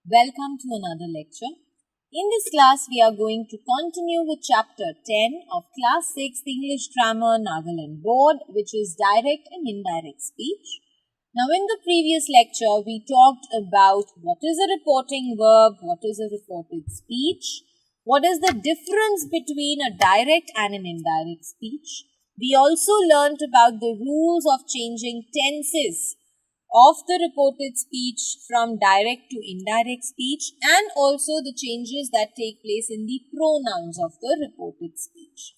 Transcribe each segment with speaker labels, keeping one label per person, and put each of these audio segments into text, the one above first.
Speaker 1: Welcome to another lecture. In this class, we are going to continue with chapter 10 of class 6 English Grammar Nagaland Board, which is direct and indirect speech. Now, in the previous lecture, we talked about what is a reporting verb, what is a reported speech, what is the difference between a direct and an indirect speech. We also learned about the rules of changing tenses of the reported speech from direct to indirect speech, and also the changes that take place in the pronouns of the reported speech.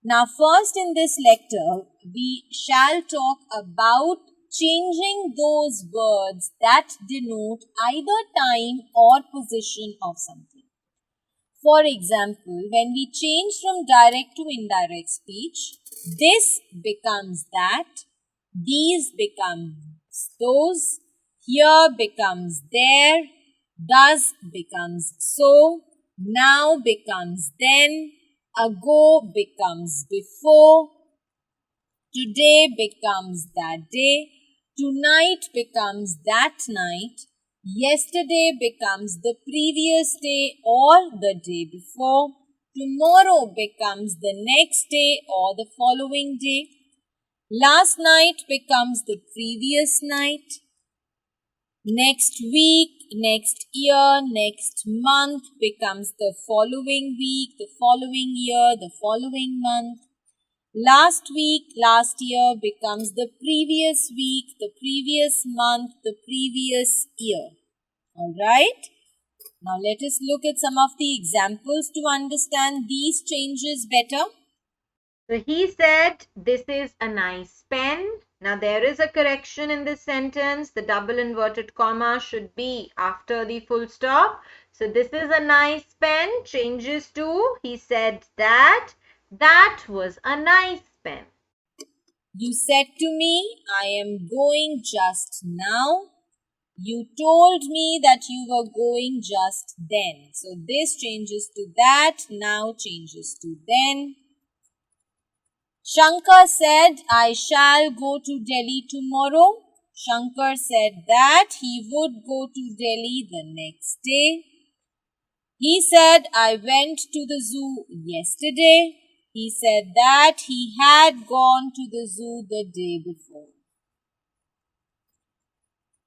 Speaker 1: Now, first in this lecture, we shall talk about changing those words that denote either time or position of something. For example, when we change from direct to indirect speech, this becomes that, these become those, here becomes there, does becomes so, now becomes then, ago becomes before, today becomes that day, tonight becomes that night, yesterday becomes the previous day or the day before, tomorrow becomes the next day or the following day, last night becomes the previous night, next week, next year, next month becomes the following week, the following year, the following month. Last week, last year becomes the previous week, the previous month, the previous year. Alright? Now let us look at some of the examples to understand these changes better.
Speaker 2: So he said, this is a nice pen. Now there is a correction in this sentence. The double inverted comma should be after the full stop. So this is a nice pen changes to, he said that was a nice pen.
Speaker 1: You said to me, I am going just now. You told me that you were going just then. So this changes to that, now changes to then. Shankar said, I shall go to Delhi tomorrow. Shankar said that he would go to Delhi the next day. He said, I went to the zoo yesterday. He said that he had gone to the zoo the day before.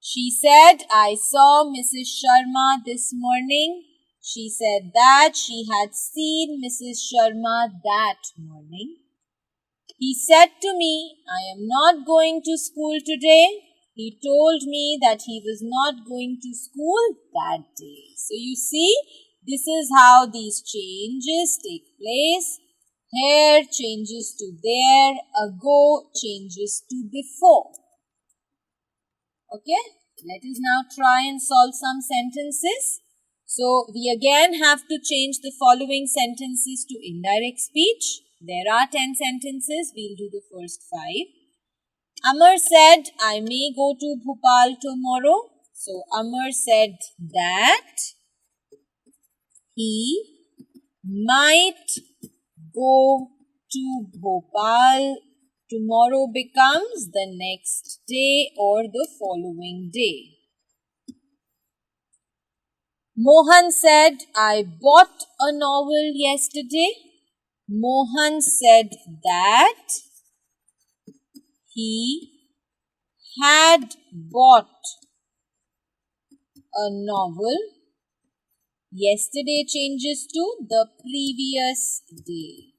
Speaker 1: She said, I saw Mrs. Sharma this morning. She said that she had seen Mrs. Sharma that morning. He said to me, I am not going to school today. He told me that he was not going to school that day. So you see, this is how these changes take place. Here changes to there, ago changes to before. Okay, let us now try and solve some sentences. So we again have to change the following sentences to indirect speech. There are 10 sentences. We'll do the first 5. Amar said, I may go to Bhopal tomorrow. So Amar said that he might go to Bhopal. Tomorrow becomes the next day or the following day. Mohan said, I bought a novel yesterday. Mohan said that he had bought a novel. Yesterday changes to the previous day.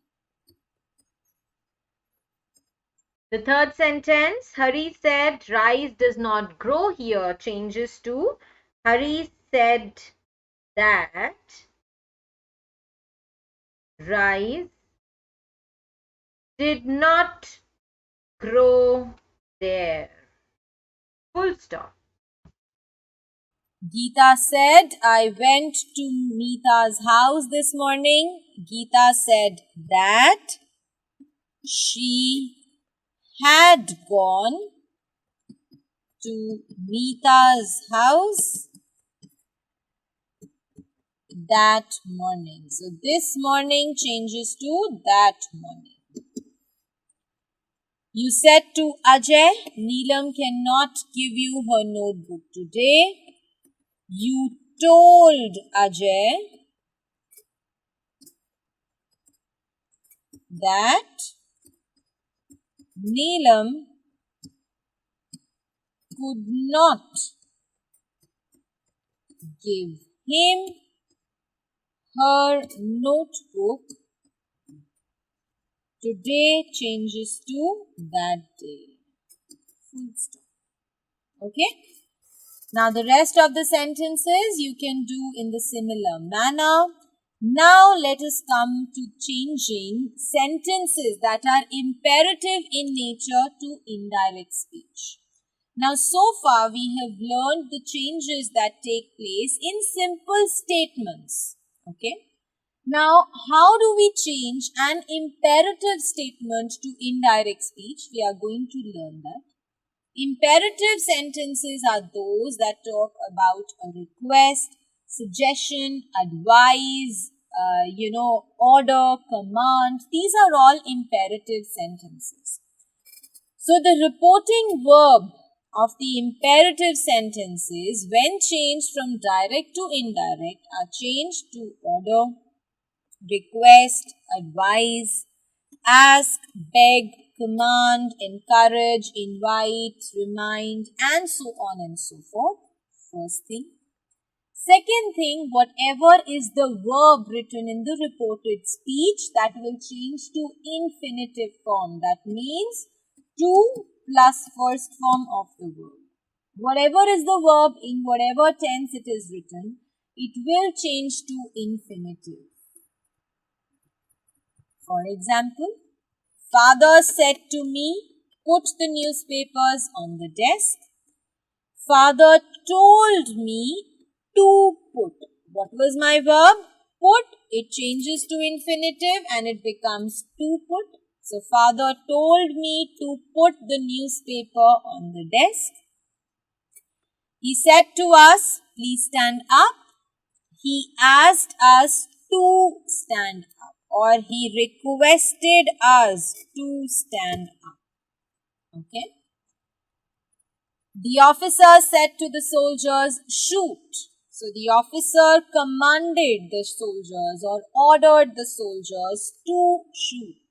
Speaker 2: The third sentence, Hari said rice does not grow here changes to, Hari said that rice did not grow there. Full stop.
Speaker 1: Geeta said, I went to Meeta's house this morning. Geeta said that she had gone to Meeta's house that morning. So this morning changes to that morning. You said to Ajay, Neelam cannot give you her notebook today. You told Ajay that Neelam could not give him her notebook. Today changes to that day. Full stop. Okay. Now the rest of the sentences you can do in the similar manner. Now let us come to changing sentences that are imperative in nature to indirect speech. Now so far we have learned the changes that take place in simple statements. Okay. Now how do we change an imperative statement to indirect speech? We are going to learn that. Imperative sentences are those that talk about a request, suggestion, advice, order, command. These are all imperative sentences. So the reporting verb of the imperative sentences, when changed from direct to indirect, are changed to order, request, advise, ask, beg, command, encourage, invite, remind, and so on and so forth. First thing. Second thing, whatever is the verb written in the reported speech, that will change to infinitive form. That means to plus first form of the verb. Whatever is the verb in whatever tense it is written, it will change to infinitive. For example, Father said to me, put the newspapers on the desk. Father told me to put. What was my verb? Put. It changes to infinitive and it becomes to put. So, Father told me to put the newspaper on the desk. He said to us, please stand up. He asked us to stand up, or he requested us to stand up. Okay. The officer said to the soldiers, shoot. So the officer commanded the soldiers or ordered the soldiers to shoot.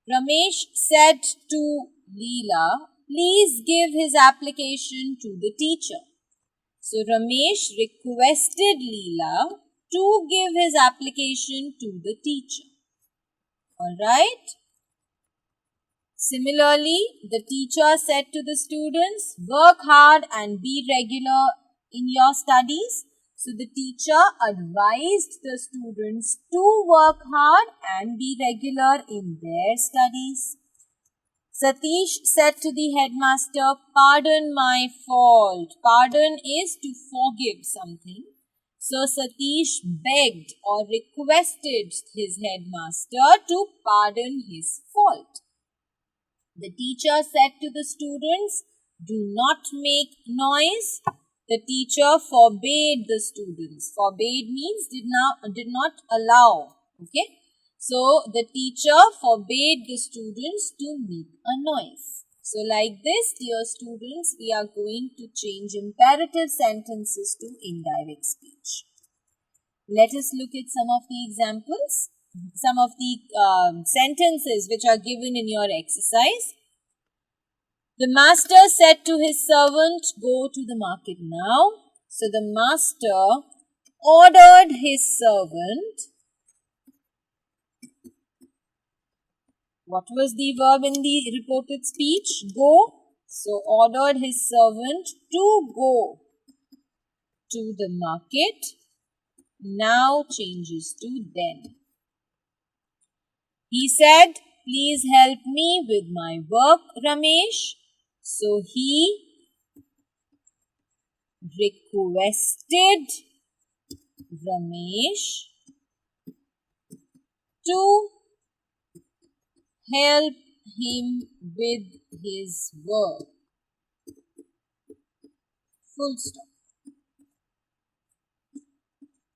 Speaker 1: Ramesh said to Leela, please give his application to the teacher. So Ramesh requested Leela to give his application to the teacher. Alright. Similarly, the teacher said to the students, work hard and be regular in your studies. So the teacher advised the students to work hard and be regular in their studies. Satish said to the headmaster, pardon my fault. Pardon is to forgive something. So Satish begged or requested his headmaster to pardon his fault. The teacher said to the students, do not make noise. The teacher forbade the students. Forbade means did not allow. Okay. So the teacher forbade the students to make a noise. So like this, dear students, we are going to change imperative sentences to indirect speech. Let us look at some of the examples, some of the sentences which are given in your exercise. The master said to his servant, go to the market now. So the master ordered his servant. What was the verb in the reported speech? Go. So ordered his servant to go to the market. Now changes to then. He said, please help me with my work, Ramesh. So he requested Ramesh to help him with his work. Full stop.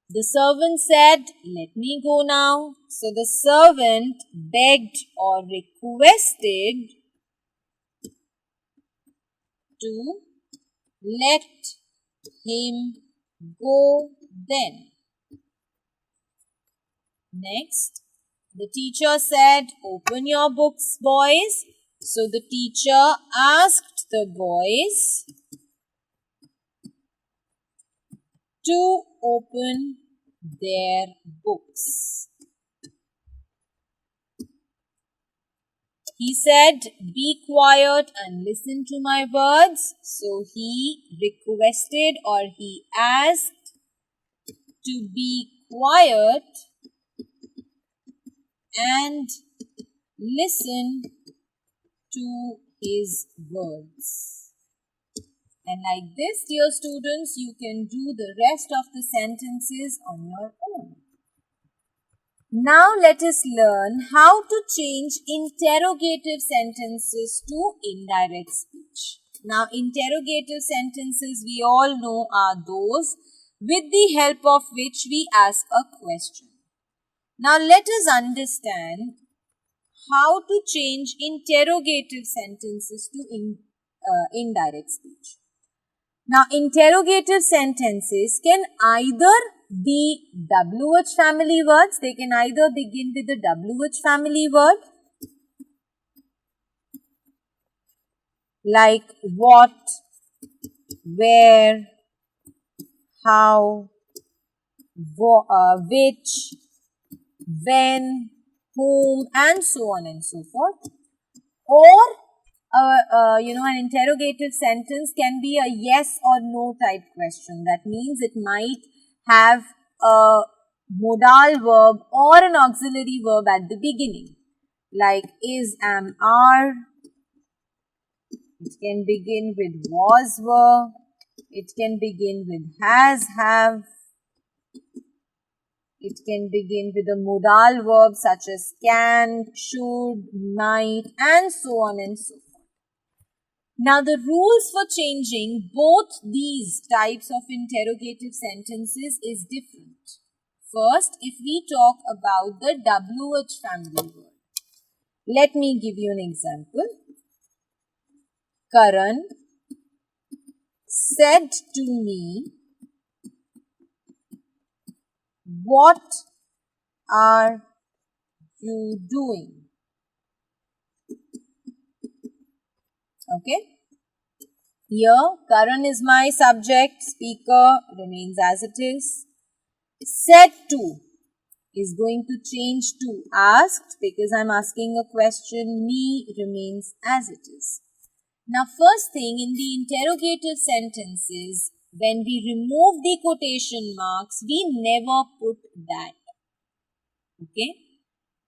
Speaker 1: The servant said, let me go now. So the servant begged or requested to let him go then. Next, the teacher said, open your books, boys. So the teacher asked the boys to open their books. He said, be quiet and listen to my words. So he requested or he asked to be quiet and listen to his words. And like this, dear students, you can do the rest of the sentences on your own. Now let us learn how to change interrogative sentences to indirect speech. Now interrogative sentences we all know are those with the help of which we ask a question. Now let us understand how to change interrogative sentences to indirect speech. Now, interrogative sentences can either be WH family words. They can either begin with the WH family word like what, where, how, which, when, whom, and so on and so forth. Or an interrogative sentence can be a yes or no type question. That means it might have a modal verb or an auxiliary verb at the beginning, like is, am, are. It can begin with was, were. It can begin with has, have. It can begin with a modal verb such as can, should, might, and so on and so forth. Now, the rules for changing both these types of interrogative sentences is different. First, if we talk about the WH family word, let me give you an example. Karan said to me, what are you doing? Okay. Here, Karan is my subject, speaker remains as it is. Said to is going to change to asked because I'm asking a question. Me remains as it is. Now, first thing in the interrogative sentences, when we remove the quotation marks, we never put that. Okay.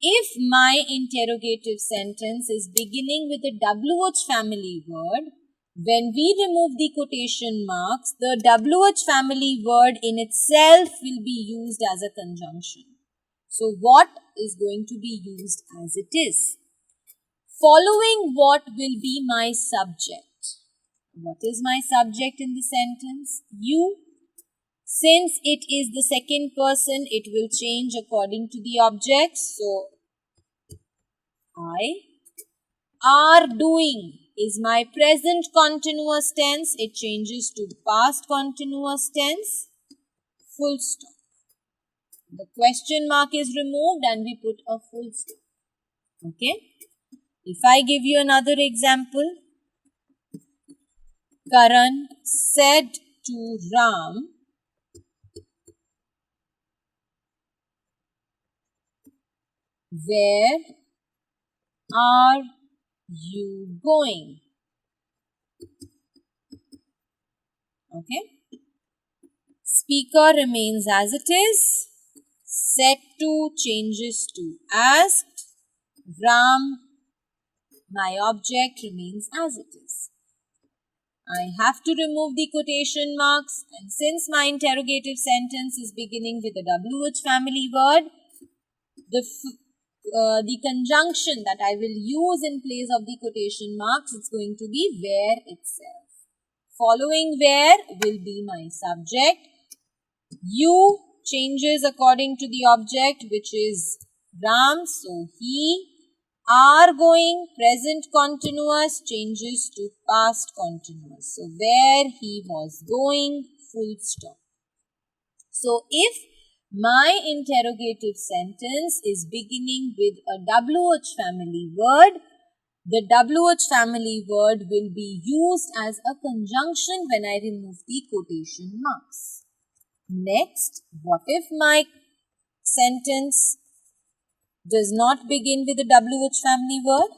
Speaker 1: If my interrogative sentence is beginning with a WH family word, when we remove the quotation marks, the WH family word in itself will be used as a conjunction. So, what is going to be used as it is? Following what will be my subject? What is my subject in the sentence? You. Since it is the second person, it will change according to the object. So, I. Are doing is my present continuous tense. It changes to past continuous tense. Full stop. The question mark is removed and we put a full stop. Okay. If I give you another example, Karan said to Ram, where are you going? Okay. Speaker remains as it is. Said to changes to asked. Ram, my object, remains as it is. I have to remove the quotation marks, and since my interrogative sentence is beginning with a WH family word, the conjunction that I will use in place of the quotation marks, it's going to be where itself. Following where will be my subject. You changes according to the object, which is Ram. So, he. Are going, present continuous, changes to past continuous. So, where he was going, full stop. So if my interrogative sentence is beginning with a WH family word, the WH family word will be used as a conjunction when I remove the quotation marks. Next, what if my sentence does not begin with a WH family word?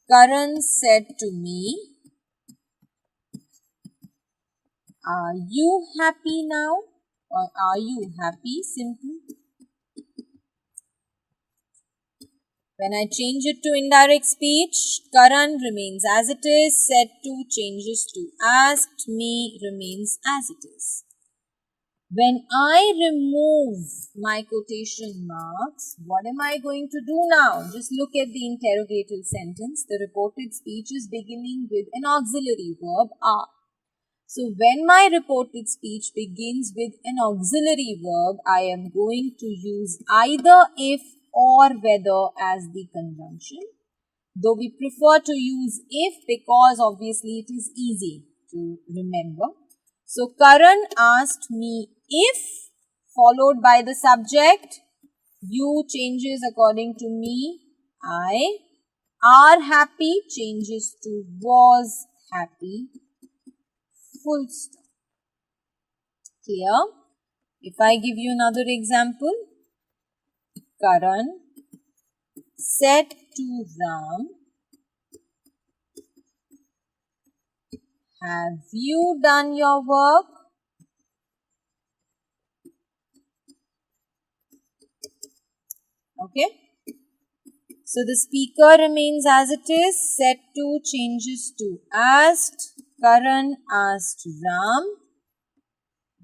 Speaker 1: Karan said to me, "Are you happy now?" Or "Are you happy?" Simple. When I change it to indirect speech, Karan remains as it is, said to changes to asked, me remains as it is. When I remove my quotation marks, what am I going to do now? Just look at the interrogative sentence. The reported speech is beginning with an auxiliary verb are. So when my reported speech begins with an auxiliary verb, I am going to use either if or whether as the conjunction. Though we prefer to use if because obviously it is easy to remember. So Karan asked me if, followed by the subject. You changes according to me. I. Are happy changes to was happy. Full stop. Clear? If I give you another example, Karan said to Ram, "Have you done your work?" Okay. So the speaker remains as it is. Said to changes to asked. Karan asked Ram.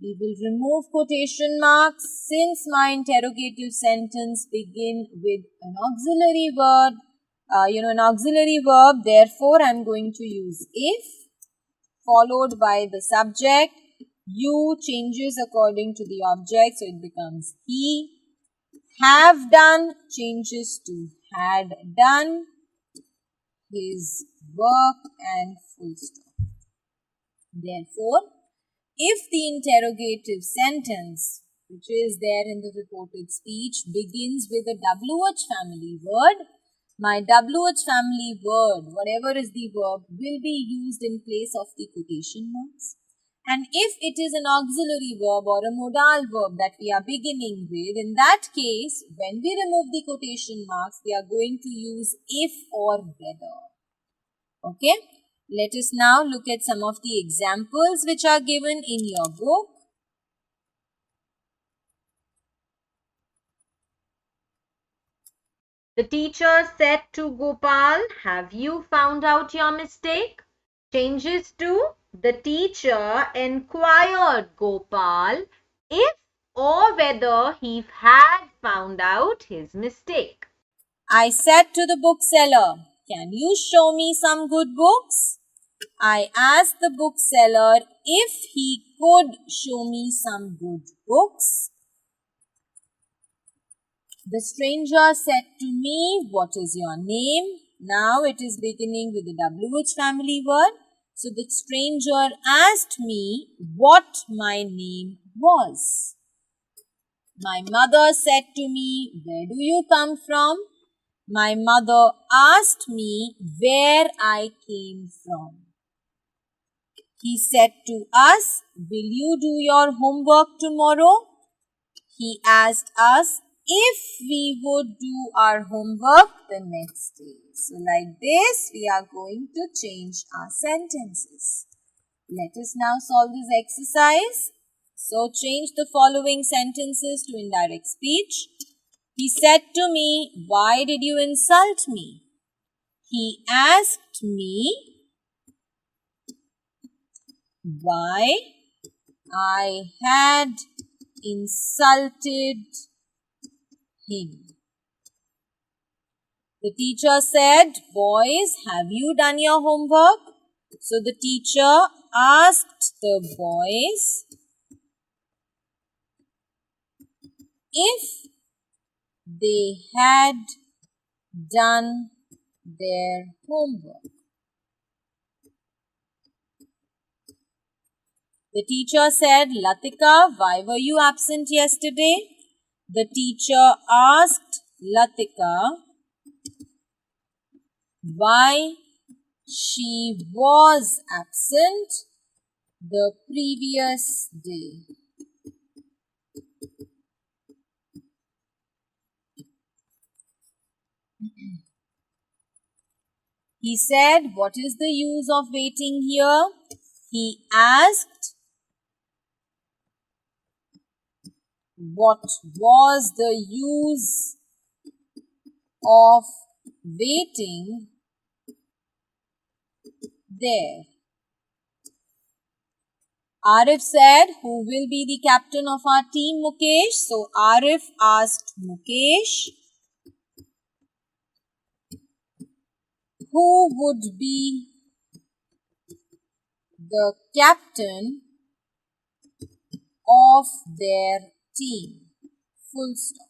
Speaker 1: We will remove quotation marks since my interrogative sentence begin with an auxiliary word. An auxiliary verb. Therefore, I am going to use if, followed by the subject. You changes according to the object, so it becomes he. Have done changes to had done his work and full stop. Therefore, if the interrogative sentence, which is there in the reported speech, begins with a WH family word, my WH family word, whatever is the verb, will be used in place of the quotation marks. And if it is an auxiliary verb or a modal verb that we are beginning with, in that case, when we remove the quotation marks, we are going to use if or whether. Okay? Let us now look at some of the examples which are given in your book.
Speaker 2: The teacher said to Gopal, "Have you found out your mistake?" Changes to the teacher inquired Gopal if or whether he had found out his mistake.
Speaker 1: I said to the bookseller, "Can you show me some good books?" I asked the bookseller if he could show me some good books. The stranger said to me, "What is your name?" Now it is beginning with the WH family word. So the stranger asked me what my name was. My mother said to me, "Where do you come from?" My mother asked me where I came from. He said to us, "Will you do your homework tomorrow?" He asked us if we would do our homework the next day. So like this, we are going to change our sentences. Let us now solve this exercise. So change the following sentences to indirect speech. He said to me, "Why did you insult me?" He asked me why I had insulted him. The teacher said, "Boys, have you done your homework?" So the teacher asked the boys if they had done their homework. The teacher said, Latika, why were you absent yesterday? The teacher asked Latika why she was absent the previous day. He said, what is the use of waiting here? He asked, what was the use of waiting there? Arif said, who will be the captain of our team, Mukesh? So Arif asked Mukesh, who would be the captain of their team? Full stop.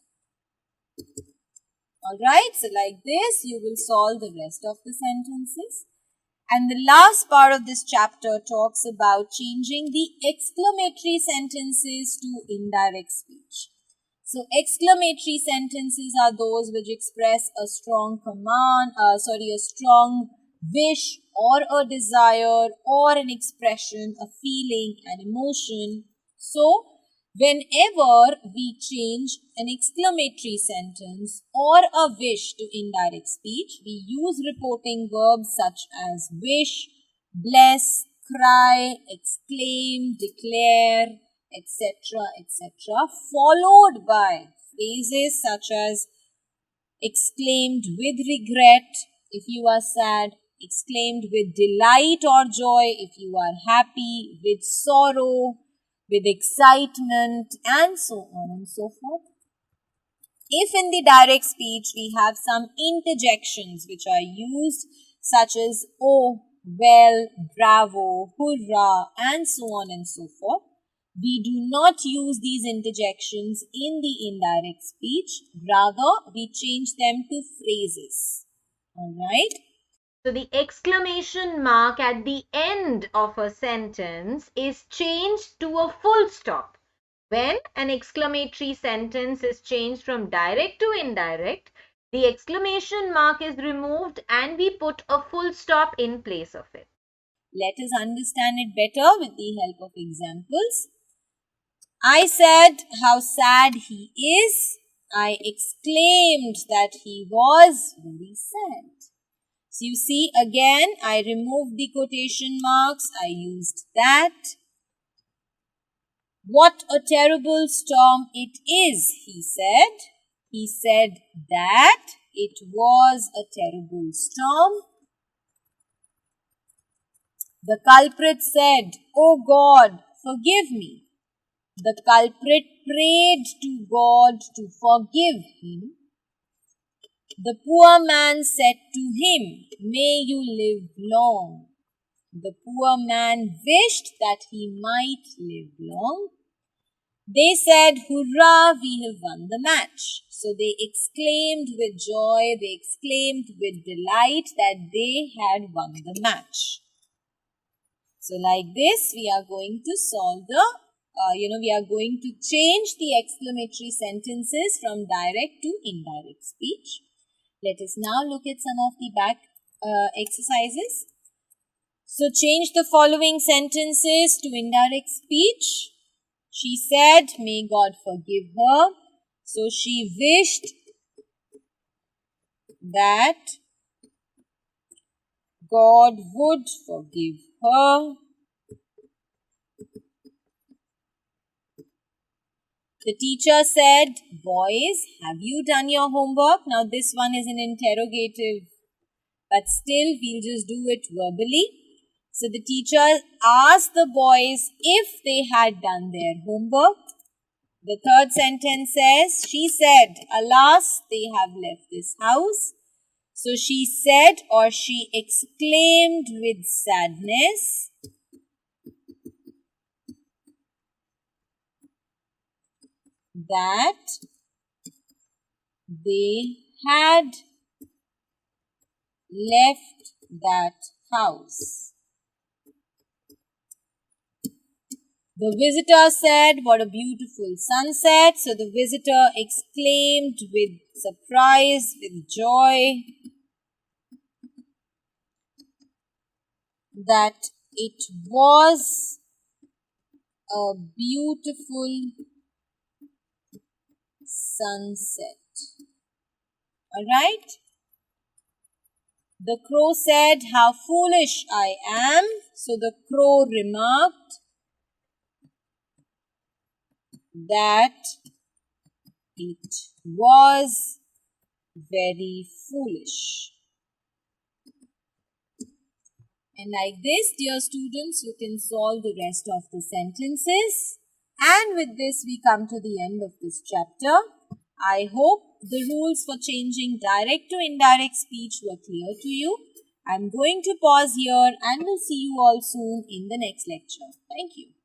Speaker 1: Alright, so like this, you will solve the rest of the sentences. And the last part of this chapter talks about changing the exclamatory sentences to indirect speech. So exclamatory sentences are those which express a strong a strong wish or a desire or an expression, a feeling, an emotion. So whenever we change an exclamatory sentence or a wish to indirect speech, we use reporting verbs such as wish, bless, cry, exclaim, declare, etc., etc., followed by phrases such as exclaimed with regret if you are sad, exclaimed with delight or joy if you are happy, with sorrow, with excitement, and so on and so forth. If in the direct speech we have some interjections which are used such as oh, well, bravo, hurrah, and so on and so forth, we do not use these interjections in the indirect speech. Rather, we change them to phrases. Alright?
Speaker 2: So the exclamation mark at the end of a sentence is changed to a full stop. When an exclamatory sentence is changed from direct to indirect, the exclamation mark is removed and we put a full stop in place of it.
Speaker 1: Let us understand it better with the help of examples. I said how sad he is. I exclaimed that he was very sad. So you see again, I removed the quotation marks. I used that. What a terrible storm it is, he said. He said that it was a terrible storm. The culprit said, "Oh God, forgive me." The culprit prayed to God to forgive him. The poor man said to him, "May you live long." The poor man wished that he might live long. They said, "Hurrah, we have won the match." So they exclaimed with joy, they exclaimed with delight that they had won the match. So like this, we are going to solve we are going to change the exclamatory sentences from direct to indirect speech. Let us now look at some of the back exercises. So change the following sentences to indirect speech. She said, "May God forgive her." So she wished that God would forgive her. The teacher said, "Boys, have you done your homework?" Now this one is an interrogative, but still we'll just do it verbally. So the teacher asked the boys if they had done their homework. The third sentence says, she said, "Alas, they have left this house." So she said or she exclaimed with sadness that they had left that house. The visitor said, "What a beautiful sunset." So the visitor exclaimed with surprise, with joy, that it was a beautiful sunset. Alright? The crow said, "How foolish I am." So the crow remarked that it was very foolish. And like this, dear students, you can solve the rest of the sentences. And with this, we come to the end of this chapter. I hope the rules for changing direct to indirect speech were clear to you. I'm going to pause here and we'll see you all soon in the next lecture. Thank you.